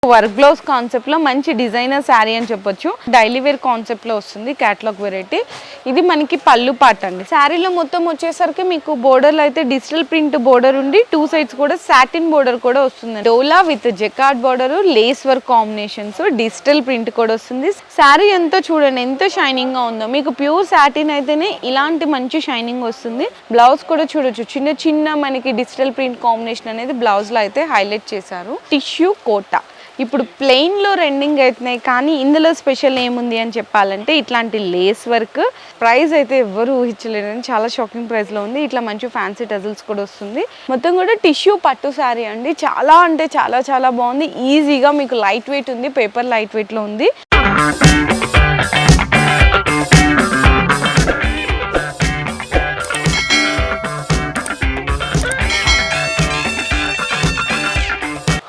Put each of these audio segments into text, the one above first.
Work blouse concept లో మంచి designer sari అని చెప్పొచ్చు. డైలీ వేర్ కాన్సెప్ట్ లో వస్తుంది క్యాటలాగ్ వెరైటీ. ఇది మనకి పళ్ళు పార్ట్ అండి. శారీలో మొత్తం వచ్చేసరికి మీకు బోర్డర్ లో అయితే డిజిటల్ ప్రింట్ బోర్డర్ ఉండి 2 సైడ్స్ కూడా సాటిన్ బోర్డర్ కూడా వస్తుంది. డోలా with jacquard border, lace work combinations, digital print కూడా వస్తుంది. శారీ ఎంతో చూడండి ఎంత షైనింగ్ గా ఉందో. మీకు ప్యూర్ సాటిన్ అయితేనే ఇలాంటి మంచి షైనింగ్ వస్తుంది. బ్లౌజ్ కూడా చూడొచ్చు, చిన్న చిన్న మనకి డిజిటల్ ప్రింట్ కాంబినేషన్ అనేది బ్లౌజ్ లో అయితే హైలైట్ చేశారు. టిష్యూ కోటా ఇప్పుడు ప్లెయిన్లో రెండింగ్ అవుతున్నాయి, కానీ ఇందులో స్పెషల్ ఏముంది అని చెప్పాలంటే ఇట్లాంటి లేస్ వర్క్. ప్రైస్ అయితే ఎవ్వరు ఊహించలేరని చాలా షాకింగ్ ప్రైస్లో ఉంది. ఇట్లా మంచి ఫ్యాన్సీ టజల్స్ కూడా వస్తుంది. మొత్తం కూడా టిష్యూ పట్టు శారీ అండి. చాలా అంటే చాలా చాలా బాగుంది. ఈజీగా మీకు లైట్ వెయిట్ ఉంది, పేపర్ లైట్ వెయిట్లో ఉంది.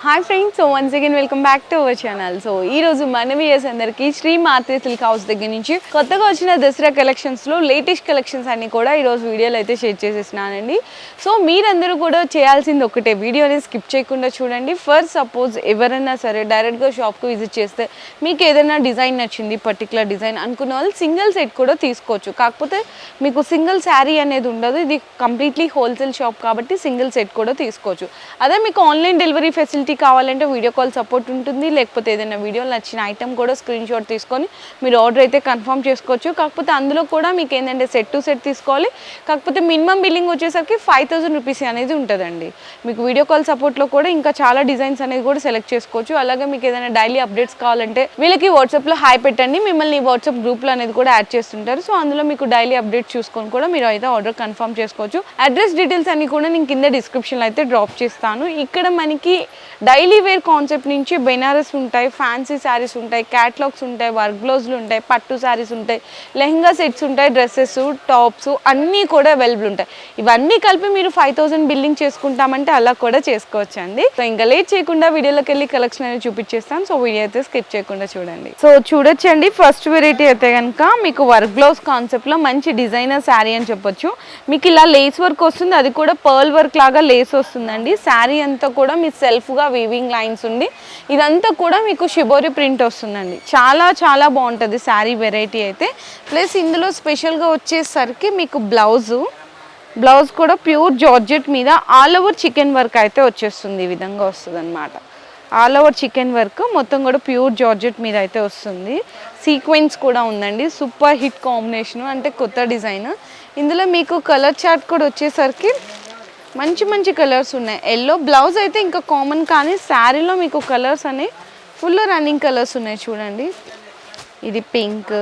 Hi friends, so once again welcome back to our channel. So ఈ రోజు మన వ్యూయర్స్ అందరికీ శ్రీ మాత్రే సిల్క్ హౌస్ దగ్గర నుంచి కొత్తగా వచ్చిన దసరా కలెక్షన్స్లో లేటెస్ట్ కలెక్షన్స్ అన్ని కూడా ఈరోజు వీడియోలో అయితే షేర్ చేసేసినానండి. సో మీరందరూ కూడా చేయాల్సింది ఒకటే, వీడియోని స్కిప్ చేయకుండా చూడండి. ఫర్ సపోజ్ ఎవరైనా సరే డైరెక్ట్గా షాప్కి విజిట్ చేస్తే మీకు ఏదైనా డిజైన్ నచ్చింది, పర్టికులర్ డిజైన్ అనుకున్న వాళ్ళు సింగిల్ సెట్ కూడా తీసుకోవచ్చు. కాకపోతే మీకు సింగిల్ శారీ అనేది ఉండదు. ఇది కంప్లీట్లీ హోల్సేల్ షాప్ కాబట్టి సింగిల్ సెట్ కూడా తీసుకోవచ్చు. అదే మీకు ఆన్లైన్ డెలివరీ ఫెసిలిటీ కావాలంటే వీడియో కాల్ సపోర్ట్ ఉంటుంది. లేకపోతే ఏదైనా వీడియోలో నచ్చిన ఐటమ్ కూడా స్క్రీన్ షాట్ తీసుకొని మీరు ఆర్డర్ అయితే కన్ఫర్మ్ చేసుకోవచ్చు. కాకపోతే అందులో కూడా మీకు ఏంటంటే సెట్ టు సెట్ తీసుకోవాలి. కాకపోతే మినిమం బిల్లింగ్ వచ్చేసరికి 5000 రూపీస్ అనేది ఉంటుందండి. మీకు వీడియో కాల్ సపోర్ట్లో కూడా ఇంకా చాలా డిజైన్స్ అనేది కూడా సెలెక్ట్ చేసుకోవచ్చు. అలాగే మీకు ఏదైనా డైలీ అప్డేట్స్ కావాలంటే వీళ్ళకి వాట్సాప్లో హాయ్ పెట్టండి, మిమ్మల్ని వాట్సాప్ గ్రూప్లో అనేది కూడా యాడ్ చేస్తుంటారు. సో అందులో మీకు డైలీ అప్డేట్స్ చూసుకొని కూడా మీరు అయితే ఆర్డర్ కన్ఫర్మ్ చేసుకోవచ్చు. అడ్రస్ డీటెయిల్స్ అన్ని కూడా నేను కింద డిస్క్రిప్షన్లో అయితే డ్రాప్ చేస్తాను. ఇక్కడ మనకి డైలీ వేర్ కాన్సెప్ట్ నుంచి బెనారస్ ఉంటాయి, ఫ్యాన్సీ శారీస్ ఉంటాయి, క్యాట్లాగ్స్ ఉంటాయి, వర్క్ బ్లౌజులు ఉంటాయి, పట్టు శారీస్ ఉంటాయి, లెహంగా సెట్స్ ఉంటాయి, డ్రెస్సెస్, టాప్స్ అన్నీ కూడా అవైలబుల్ ఉంటాయి. ఇవన్నీ కలిపి మీరు 5000 బిల్లింగ్ చేసుకుంటామంటే అలా కూడా చేసుకోవచ్చు అండి. సో ఇంకా లేట్ చేయకుండా వీడియోలోకి వెళ్ళి కలెక్షన్ అనేది చూపించేస్తాను. సో వీడియో అయితే స్కిప్ చేయకుండా చూడండి. సో చూడొచ్చండి, ఫస్ట్ వెరైటీ అయితే కనుక మీకు వర్క్ బ్లౌజ్ కాన్సెప్ట్లో మంచి డిజైనర్ శారీ అని చెప్పొచ్చు. మీకు ఇలా లేస్ వర్క్ వస్తుంది, అది కూడా పర్ల్ వర్క్ లాగా లేస్ వస్తుందండి. శారీ అంతా కూడా మీ సెల్ఫ్గా వీవింగ్ లైన్స్ ఉండి ఇదంతా కూడా మీకు షిబోరి ప్రింట్ వస్తుందండి. చాలా చాలా బాగుంటుంది శారీ వెరైటీ అయితే. ప్లస్ ఇందులో స్పెషల్గా వచ్చేసరికి మీకు బ్లౌజ్ కూడా ప్యూర్ జార్జెట్ మీద ఆల్ ఓవర్ చికెన్ వర్క్ అయితే వచ్చేస్తుంది. ఈ విధంగా వస్తుంది అనమాట. ఆల్ ఓవర్ చికెన్ వర్క్ మొత్తం కూడా ప్యూర్ జార్జెట్ మీద అయితే వస్తుంది. సీక్వెన్స్ కూడా ఉందండి. సూపర్ హిట్ కాంబినేషను, అంటే కొత్త డిజైన్. ఇందులో మీకు కలర్ చార్ట్ కూడా వచ్చేసరికి మంచి మంచి కలర్స్ ఉన్నాయి. ఎల్లో బ్లౌజ్ అయితే ఇంకా కామన్, కానీ శారీలో మీకు కలర్స్ అనేవి ఫుల్ రన్నింగ్ కలర్స్ ఉన్నాయి చూడండి. ఇది పింక్,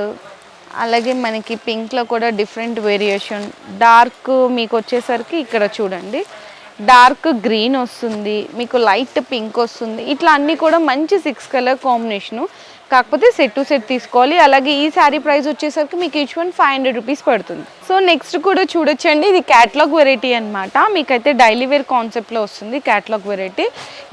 అలాగే మనకి పింక్లో కూడా డిఫరెంట్ వేరియేషన్. డార్క్ మీకు వచ్చేసరికి ఇక్కడ చూడండి డార్క్ గ్రీన్ వస్తుంది, మీకు లైట్ పింక్ వస్తుంది. ఇట్లా అన్నీ కూడా మంచి 6 కలర్ కాంబినేషను. కాకపోతే సెట్ టు సెట్ తీసుకోవాలి. అలాగే ఈ శారీ ప్రైస్ వచ్చేసరికి మీకు ఈచ్ వన్ 500 రూపీస్ పడుతుంది. సో నెక్స్ట్ కూడా చూడొచ్చండి, ఇది క్యాటలాగ్ వెరైటీ అనమాట. మీకైతే డైలీ వేర్ కాన్సెప్ట్లో వస్తుంది క్యాటలాగ్ వెరైటీ.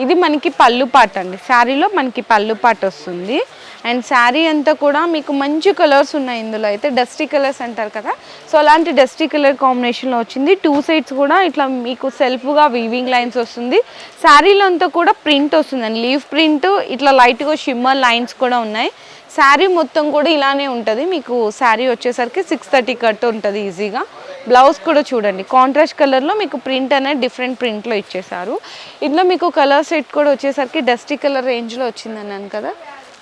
ఇది మనకి పళ్ళు పార్ట్ అండి. శారీలో మనకి పళ్ళు పార్ట్ వస్తుంది. అండ్ శారీ అంతా కూడా మీకు మంచి కలర్స్ ఉన్నాయి. ఇందులో అయితే డస్టీ కలర్స్ అంటారు కదా, సో అలాంటి డస్టీ కలర్ కాంబినేషన్లో వచ్చింది. 2 సైడ్స్ కూడా ఇట్లా మీకు సెల్ఫ్గా వీవింగ్ లైన్స్ వస్తుంది. శారీలో అంతా కూడా ప్రింట్ వస్తుందండి, లీఫ్ ప్రింట్. ఇట్లా లైట్గా షిమ్మర్ లైన్స్ కూడా ఉన్నాయి. శారీ మొత్తం కూడా ఇలానే ఉంటుంది. మీకు శారీ వచ్చేసరికి 630 కట్ ఉంటుంది ఈజీగా. బ్లౌజ్ కూడా చూడండి కాంట్రాస్ట్ కలర్లో మీకు ప్రింట్ అనేది డిఫరెంట్ ప్రింట్లో ఇచ్చేసారు. ఇందులో మీకు కలర్ సెట్ కూడా వచ్చేసరికి డస్టీ కలర్ రేంజ్లో వచ్చింది అన్నాను కదా,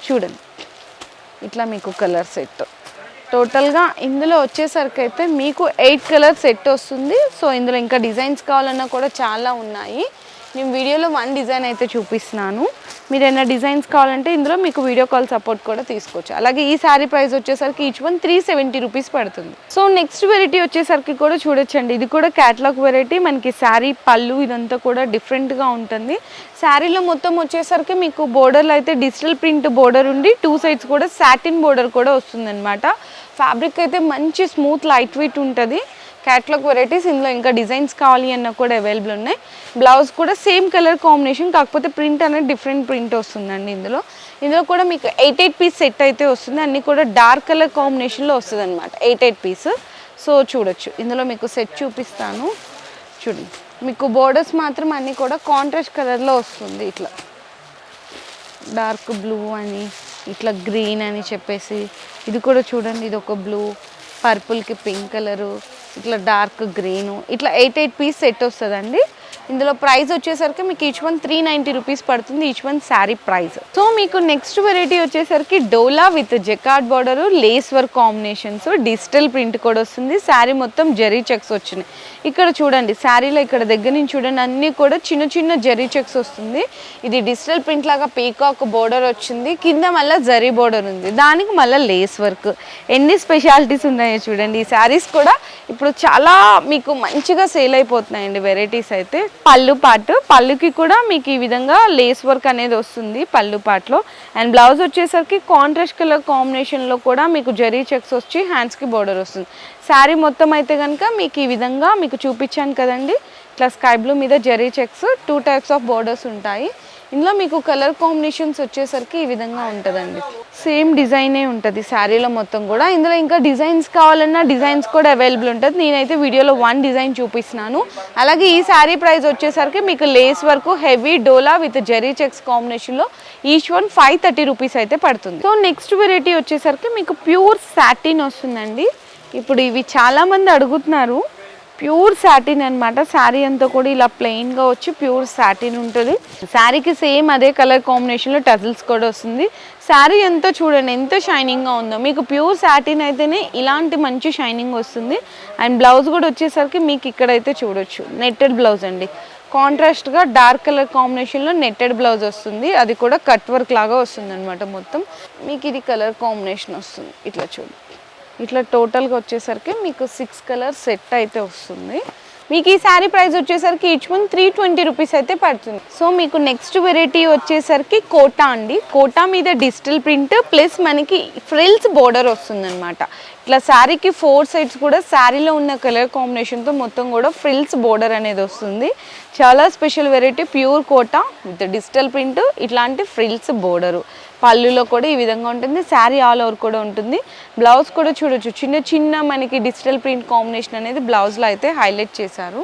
చూడండి ఇట్లా మీకు కలర్ సెట్. టోటల్గా ఇందులో వచ్చేసరికి అయితే మీకు 8 కలర్ సెట్ వస్తుంది. సో ఇందులో ఇంకా డిజైన్స్ కావాలన్నా కూడా చాలా ఉన్నాయి. నేను వీడియోలో 1 డిజైన్ అయితే చూపిస్తున్నాను. మీరు ఏమైనా డిజైన్స్ కావాలంటే ఇందులో మీకు వీడియో కాల్ సపోర్ట్ కూడా తీసుకోవచ్చు. అలాగే ఈ శారీ ప్రైస్ వచ్చేసరికి ఈచ్ వన్ 370 రూపీస్ పడుతుంది. సో నెక్స్ట్ వెరైటీ వచ్చేసరికి కూడా చూడొచ్చండి, ఇది కూడా క్యాటలాగ్ వెరైటీ. మనకి శారీ పళ్ళు ఇదంతా కూడా డిఫరెంట్గా ఉంటుంది. శారీలో మొత్తం వచ్చేసరికి మీకు బోర్డర్లో అయితే డిజిటల్ ప్రింట్ బోర్డర్ ఉండి 2 సైడ్స్ కూడా సాటిన్ బోర్డర్ కూడా వస్తుంది అనమాట. ఫ్యాబ్రిక్ అయితే మంచి స్మూత్ లైట్ వెయిట్ ఉంటుంది. Catalogue varieties. ఇందులో ఇంకా డిజైన్స్ కావాలి అన్న కూడా అవైలబుల్ ఉన్నాయి. బ్లౌజ్ కూడా సేమ్ కలర్ కాంబినేషన్, కాకపోతే ప్రింట్ అనేది డిఫరెంట్ ప్రింట్ వస్తుందండి. ఇందులో కూడా మీకు 8 పీస్ సెట్ అయితే వస్తుంది. అన్నీ కూడా డార్క్ కలర్ కాంబినేషన్లో వస్తుంది అనమాట, 8 పీస్. సో చూడొచ్చు, ఇందులో మీకు సెట్ చూపిస్తాను చూడండి. మీకు బోర్డర్స్ మాత్రం అన్నీ కూడా కాంట్రాస్ట్ కలర్లో వస్తుంది. ఇట్లా డార్క్ బ్లూ అని, ఇట్లా గ్రీన్ అని చెప్పేసి, ఇది కూడా చూడండి, ఇది ఒక బ్లూ, పర్పుల్కి పింక్ కలరు, ఇట్లా డార్క్ గ్రీను, ఇట్లా 8 పీస్ సెట్ వస్తుందండి. ఇందులో ప్రైస్ వచ్చేసరికి మీకు ఈచ్ వన్ 390 రూపీస్ పడుతుంది, each one sari price. So మీకు నెక్స్ట్ వెరైటీ వచ్చేసరికి డోలా with jacquard border, lace work combinations, digital print కూడా వస్తుంది. శారీ మొత్తం జరీ చెక్స్ వచ్చినాయి. ఇక్కడ చూడండి, శారీలో ఇక్కడ దగ్గర నుంచి చూడండి, అన్నీ కూడా చిన్న చిన్న జరీ చెక్స్ వస్తుంది. ఇది డిజిటల్ ప్రింట్ లాగా పీకాక్ బోర్డర్ వచ్చింది, కింద మళ్ళీ జరీ బోర్డర్ ఉంది, దానికి మళ్ళీ లేస్ వర్క్. ఎన్ని స్పెషాలిటీస్ ఉన్నాయో చూడండి. ఈ శారీస్ కూడా ఇప్పుడు చాలా మీకు మంచిగా సేల్ అయిపోతున్నాయండి వెరైటీస్ అయితే. పళ్ళు పార్ట్, పళ్ళుకి కూడా మీకు ఈ విధంగా లేస్ వర్క్ అనేది వస్తుంది పళ్ళు పార్ట్లో. అండ్ బ్లౌజ్ వచ్చేసరికి కాంట్రాస్ట్ కలర్ కాంబినేషన్లో కూడా మీకు జరీ చెక్స్ వచ్చి హ్యాండ్స్కి బోర్డర్ వస్తుంది. శారీ మొత్తం అయితే కనుక మీకు ఈ విధంగా మీకు చూపించాను కదండి, ఇట్లా స్కై బ్లూ మీద zari checks, 2 types of borders ఉంటాయి. ఇందులో మీకు కలర్ కాంబినేషన్స్ వచ్చేసరికి ఈ విధంగా ఉంటుందండి. సేమ్ డిజైనే ఉంటుంది శారీలో మొత్తం కూడా. ఇందులో ఇంకా డిజైన్స్ కావాలన్నా డిజైన్స్ కూడా అవైలబుల్ ఉంటుంది. నేనైతే వీడియోలో 1 డిజైన్ చూపిస్తున్నాను. అలాగే ఈ శారీ ప్రైస్ వచ్చేసరికి మీకు లేస్ వరకు heavy dola with zari checks కాంబినేషన్లో ఈచ్ వన్ 530 రూపీస్ అయితే పడుతుంది. సో నెక్స్ట్ వెరైటీ వచ్చేసరికి మీకు ప్యూర్ సాటిన్ వస్తుందండి. ఇప్పుడు ఇవి చాలామంది అడుగుతున్నారు. ప్యూర్ సాటిన్ అనమాట. శారీ అంతా కూడా ఇలా ప్లెయిన్గా వచ్చి ప్యూర్ సాటిన్ ఉంటుంది. శారీకి సేమ్ అదే కలర్ కాంబినేషన్లో టజిల్స్ కూడా వస్తుంది. శారీ అంతా చూడండి ఎంత షైనింగ్గా ఉందో. మీకు ప్యూర్ సాటిన్ అయితేనే ఇలాంటి మంచి షైనింగ్ వస్తుంది. అండ్ బ్లౌజ్ కూడా వచ్చేసరికి మీకు ఇక్కడైతే చూడొచ్చు, నెట్టెడ్ బ్లౌజ్ అండి. కాంట్రాస్ట్గా డార్క్ కలర్ కాంబినేషన్లో నెట్టెడ్ బ్లౌజ్ వస్తుంది. అది కూడా కట్ వర్క్ లాగా వస్తుంది అనమాట మొత్తం. మీకు ఇది కలర్ కాంబినేషన్ వస్తుంది, ఇట్లా చూడండి. ఇట్లా టోటల్గా వచ్చేసరికి మీకు 6 కలర్ సెట్ అయితే వస్తుంది. మీకు ఈ శారీ ప్రైస్ వచ్చేసరికి ఈచ్ వన్ 320 రూపీస్ అయితే పడుతుంది. సో మీకు నెక్స్ట్ వెరైటీ వచ్చేసరికి కోటా అండి. కోటా మీద డిజిటల్ ప్రింట్ ప్లస్ మనకి ఫ్రిల్స్ బోర్డర్ వస్తుంది అనమాట. ఇట్లా శారీకి 4 సైడ్స్ కూడా శారీలో ఉన్న కలర్ కాంబినేషన్తో మొత్తం కూడా ఫ్రిల్స్ బోర్డర్ అనేది వస్తుంది. చాలా special variety, pure Kota with digital print, ఇట్లాంటి ఫ్రిల్స్ బోర్డరు. పళ్ళులో కూడా ఈ విధంగా ఉంటుంది. శారీ ఆల్ ఓవర్ కూడా ఉంటుంది. బ్లౌజ్ కూడా చూడొచ్చు, చిన్న చిన్న మనకి డిజిటల్ ప్రింట్ కాంబినేషన్ అనేది బ్లౌజ్లో అయితే హైలైట్ చేశారు.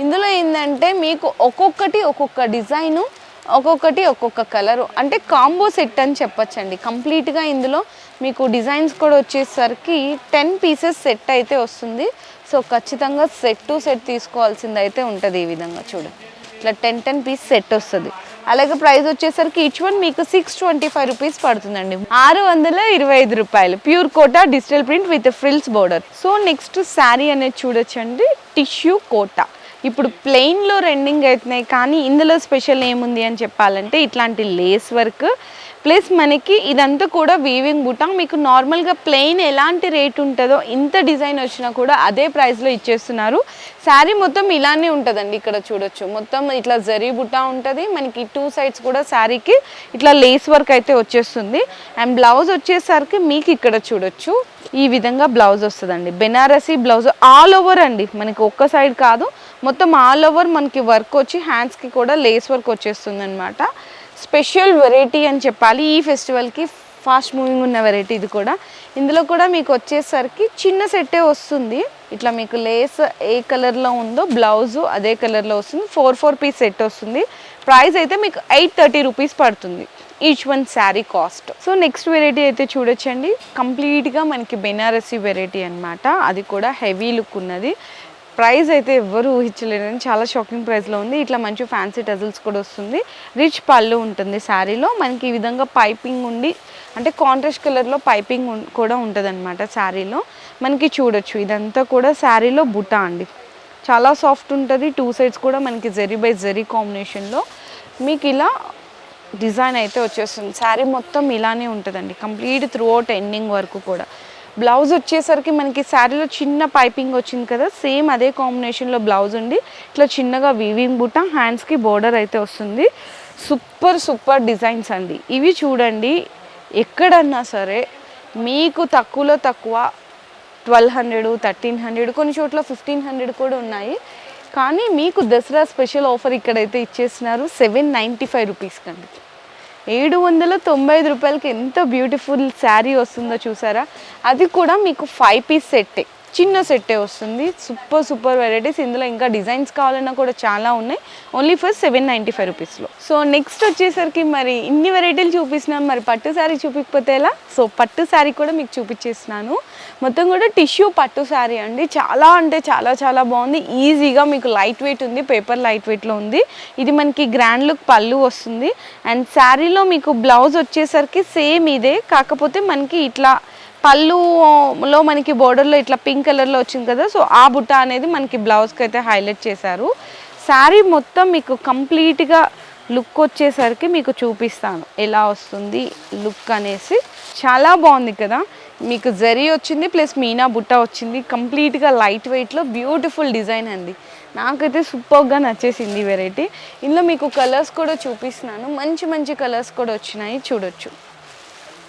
ఇందులో ఏంటంటే మీకు ఒక్కొక్కటి ఒక్కొక్క డిజైను, ఒక్కొక్కటి ఒక్కొక్క కలరు, అంటే కాంబో సెట్ అని చెప్పచ్చండి కంప్లీట్గా. ఇందులో మీకు డిజైన్స్ కూడా వచ్చేసరికి 10 పీసెస్ సెట్ అయితే వస్తుంది. సో ఖచ్చితంగా సెట్ టు సెట్ తీసుకోవాల్సింది అయితే ఉంటుంది. ఈ విధంగా చూడండి, ఇట్లా 10 పీస్ సెట్ వస్తుంది. అలాగే ప్రైస్ వచ్చేసరికి ఈచ్ వన్ మీకు 625 రూపీస్ పడుతుందండి, 625 రూపాయలు. Pure Kota digital print with frills border. So next sari అనేది చూడొచ్చండి, టిష్యూ కోటా. ఇప్పుడు ప్లెయిన్లో రెండింగ్ అవుతున్నాయి, కానీ ఇందులో స్పెషల్ ఏముంది అని చెప్పాలంటే ఇట్లాంటి లేస్ వర్క్ ప్లస్ మనకి ఇదంతా కూడా వీవింగ్ బుటా. మీకు నార్మల్గా ప్లెయిన్ ఎలాంటి రేట్ ఉంటుందో ఇంత డిజైన్ వచ్చినా కూడా అదే ప్రైస్లో ఇచ్చేస్తున్నారు. శారీ మొత్తం ఇలానే ఉంటుందండి. ఇక్కడ చూడొచ్చు, మొత్తం ఇట్లా జరీ బుటా ఉంటుంది. మనకి 2 సైడ్స్ కూడా శారీకి ఇట్లా లేస్ వర్క్ అయితే వచ్చేస్తుంది. అండ్ బ్లౌజ్ వచ్చేసరికి మీకు ఇక్కడ చూడొచ్చు, ఈ విధంగా బ్లౌజ్ వస్తుందండి. బెనారసీ బ్లౌజ్ ఆల్ ఓవర్ అండి, మనకి ఒక్క సైడ్ కాదు, మొత్తం ఆల్ ఓవర్ మనకి వర్క్ వచ్చి హ్యాండ్స్కి కూడా లేస్ వర్క్ వచ్చేస్తుంది అనమాట. స్పెషల్ వెరైటీ అని చెప్పాలి. ఈ ఫెస్టివల్కి ఫాస్ట్ మూవింగ్ ఉన్న వెరైటీ ఇది కూడా. ఇందులో కూడా మీకు వచ్చేసరికి చిన్న సెట్టే వస్తుంది. ఇట్లా మీకు లేస్ ఏ కలర్లో ఉందో బ్లౌజు అదే కలర్లో వస్తుంది. 4 పీస్ సెట్ వస్తుంది. ప్రైస్ అయితే మీకు 830 రూపీస్ పడుతుంది each one sari cost. So next variety అయితే చూడొచ్చండి, కంప్లీట్గా మనకి బెనారసీ వెరైటీ అనమాట. అది కూడా హెవీ లుక్ ఉన్నది. ప్రైస్ అయితే ఎవ్వరు ఊహించలేదని చాలా షాకింగ్ ప్రైస్లో ఉంది. ఇట్లా మంచి ఫ్యాన్సీ టజిల్స్ కూడా వస్తుంది. రిచ్ పళ్ళు ఉంటుంది శారీలో. మనకి ఈ విధంగా పైపింగ్ ఉండి, అంటే కాంట్రాస్ట్ కలర్లో పైపింగ్ కూడా ఉంటుంది అనమాట శారీలో. మనకి చూడొచ్చు, ఇదంతా కూడా శారీలో బుటా అండి, చాలా సాఫ్ట్ ఉంటుంది. 2 సైడ్స్ కూడా మనకి జరీ బై జరీ కాంబినేషన్లో మీకు ఇలా డిజైన్ అయితే వచ్చేస్తుంది. శారీ మొత్తం ఇలానే ఉంటుందండి కంప్లీట్ త్రూ అవుట్ ఎండింగ్ వరకు కూడా. బ్లౌజ్ వచ్చేసరికి మనకి శారీలో చిన్న పైపింగ్ వచ్చింది కదా, సేమ్ అదే కాంబినేషన్లో బ్లౌజ్ ఉండి ఇట్లా చిన్నగా వీవింగ్ బుట్ట, హ్యాండ్స్కి బోర్డర్ అయితే వస్తుంది. సూపర్ డిజైన్స్ అండి ఇవి. చూడండి, ఎక్కడన్నా సరే మీకు తక్కువలో తక్కువ 1200, 1300, కొన్ని చోట్ల 1500 కూడా ఉన్నాయి. కానీ మీకు దసరా స్పెషల్ ఆఫర్ ఇక్కడైతే ఇచ్చేస్తున్నారు 795 రూపీస్ కండి. 795 రూపాయలకి ఎంత బ్యూటిఫుల్ శారీ వస్తుందో చూసారా. అది కూడా మీకు 5 పీస్ సెట్టే. చిన్న సెట్టే వస్తుంది. Super varieties. ఇందులో ఇంకా డిజైన్స్ కావాలన్నా కూడా చాలా ఉన్నాయి. ఓన్లీ ఫర్ 795 రూపీస్లో. సో నెక్స్ట్ వచ్చేసరికి మరి ఇన్ని వెరైటీలు చూపిస్తున్నాను, మరి పట్టు శారీ చూపించకపోతే ఎలా? సో పట్టు శారీ కూడా మీకు చూపించేస్తున్నాను. మొత్తం కూడా టిష్యూ పట్టు శారీ అండి. చాలా అంటే చాలా బాగుంది. ఈజీగా మీకు లైట్ వెయిట్ ఉంది, పేపర్ లైట్ వెయిట్లో ఉంది. ఇది మనకి గ్రాండ్ లుక్ పళ్ళు వస్తుంది. అండ్ శారీలో మీకు బ్లౌజ్ వచ్చేసరికి సేమ్ ఇదే, కాకపోతే మనకి ఇట్లా పళ్ళులో మనకి బోర్డర్లో ఇట్లా పింక్ కలర్లో వచ్చింది కదా, సో ఆ బుట్ట అనేది మనకి బ్లౌజ్కి అయితే హైలైట్ చేశారు. శారీ మొత్తం మీకు కంప్లీట్గా లుక్ వచ్చేసరికి మీకు చూపిస్తాను ఎలా వస్తుంది లుక్ అనేసి. చాలా బాగుంది కదా, మీకు జరీ వచ్చింది ప్లస్ మీనా బుట్ట వచ్చింది. కంప్లీట్గా లైట్ వెయిట్లో బ్యూటిఫుల్ డిజైన్ అండి. నాకైతే సూపర్గా నచ్చేసింది ఈ వెరైటీ. ఇందులో మీకు కలర్స్ కూడా చూపిస్తున్నాను. మంచి కలర్స్ కూడా వచ్చినాయి, చూడొచ్చు.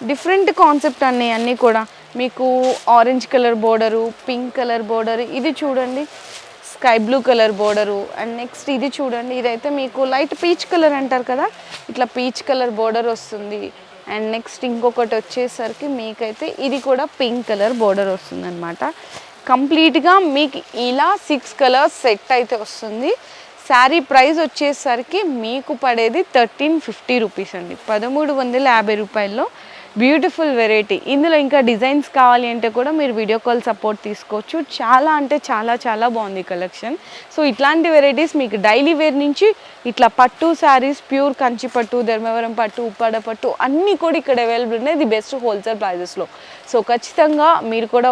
డిఫరెంట్ కాన్సెప్ట్ అన్నీ కూడా మీకు orange colour border, pink colour border, ఇది చూడండి sky blue colour border. And next ఇది చూడండి, ఇదైతే మీకు లైట్ పీచ్ కలర్ అంటారు కదా, ఇట్లా పీచ్ కలర్ బోర్డర్ వస్తుంది. అండ్ నెక్స్ట్ ఇంకొకటి వచ్చేసరికి మీకైతే ఇది కూడా పింక్ కలర్ బోర్డర్ వస్తుంది అనమాట. కంప్లీట్గా మీకు ఇలా 6 కలర్స్ సెట్ అయితే వస్తుంది. శారీ ప్రైస్ వచ్చేసరికి మీకు పడేది 1350 రూపీస్ అండి, 1350 రూపాయల్లో బ్యూటిఫుల్ వెరైటీ. ఇందులో ఇంకా డిజైన్స్ కావాలి అంటే కూడా మీరు వీడియో కాల్ సపోర్ట్ తీసుకోవచ్చు. చాలా అంటే చాలా బాగుంది కలెక్షన్. సో ఇట్లాంటి వెరైటీస్ మీకు డైలీ వేర్ నుంచి ఇట్లా పట్టు శారీస్, ప్యూర్ కంచి పట్టు, ధర్మవరం పట్టు, ఉప్పాడ పట్టు అన్నీ కూడా ఇక్కడ అవైలబుల్ ఉన్నాయి. ది బెస్ట్ హోల్సేల్ ప్రైజెస్లో. సో ఖచ్చితంగా మీరు కూడా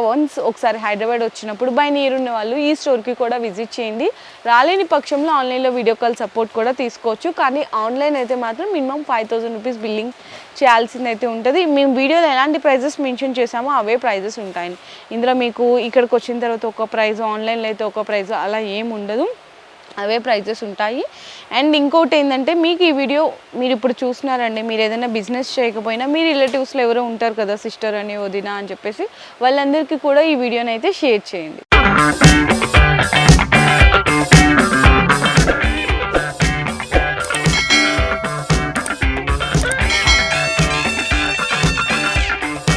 ఒకసారి హైదరాబాద్ వచ్చినప్పుడు బై నియర్ ఉన్న వాళ్ళు ఈ స్టోర్కి కూడా విజిట్ చేయండి. రాలేని పక్షంలో ఆన్లైన్లో వీడియో కాల్ సపోర్ట్ కూడా తీసుకోవచ్చు. కానీ ఆన్లైన్ అయితే మాత్రం మినిమం 5000 రూపీస్ బిల్లింగ్ చేయాల్సింది అయితే ఉంటుంది. మేము వీడియోలో ఎలాంటి ప్రైజెస్ మెన్షన్ చేసామో అవే ప్రైజెస్ ఉంటాయి. ఇందులో మీకు ఇక్కడికి వచ్చిన తర్వాత ఒక ప్రైజ్, ఆన్లైన్లో అయితే ఒక ప్రైజ్, అలా ఏమి ఉండదు, అవే ప్రైజెస్ ఉంటాయి. అండ్ ఇంకోటి ఏంటంటే మీకు ఈ వీడియో మీరు ఇప్పుడు చూస్తున్నారండి, మీరు ఏదైనా బిజినెస్ చేయకపోయినా మీ రిలేటివ్స్లో ఎవరో ఉంటారు కదా, సిస్టర్ అని, వదిన అని చెప్పేసి, వాళ్ళందరికీ కూడా ఈ వీడియోని అయితే షేర్ చేయండి.